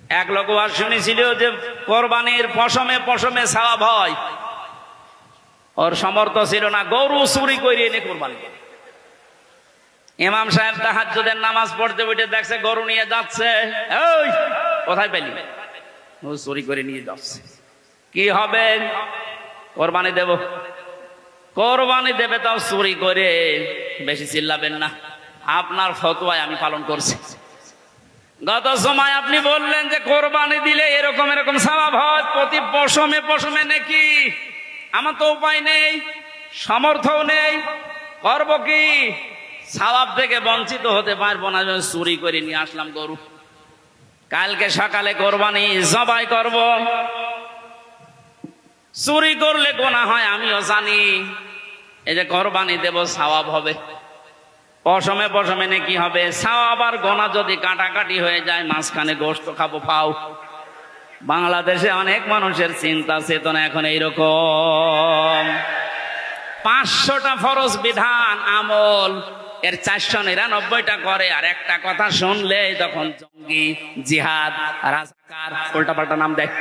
এক লোক ওয়াজ শুনেছিল যে কোরবানির পশমে পশমে সওয়াব হয়, ওর সমর্থ ছিল না, গরু চুরি করে এনে কোরবানি করে। ইমাম সাহেব তাহাজ্জুদের নামাজ পড়তে উঠে দেখছে গরু নিয়ে যাচ্ছে, ওই কোথায় পেলি? ও চুরি করে নিয়ে যাচ্ছে। কি হবে? কোরবানি দেব। কোরবানি দেবে তাও চুরি করে, বেশি চিল্লাবেন না, আপনার ফতোয়ায় আমি পালন করছি। গত সময় আপনি বললেন যে কোরবানি দিলে এরকম এরকম সওয়াব হয়, প্রতি পশমে পশমে নাকি। আমার তো উপায় নেই, সামর্থ্য নেই, করব কি? সওয়াব থেকে বঞ্চিত হতে পারবো না, চুরি করে নিয়ে আসলাম গরু। কালকে সকালে কোরবানি জবাই করব। চুরি করলে গুনাহ হয় আমিও জানি, এই যে কোরবানি দেব সওয়াব হবে, পশমে পশমে নাকি হবে, সওয়াব আর গোনা যদি কাটাকাটি হয়ে যায়, মাঝখানে গোশত খাবো পাও। বাংলাদেশে অনেক মানুষের চিন্তা চেতনা এখন এইরকম। 500টা ফরজ বিধান আমল, এর 499টা করে, আর একটা কথা শুনলে তখন জঙ্গি, জিহাদ, রাজাকার, উল্টাপাল্টা নাম দেয়।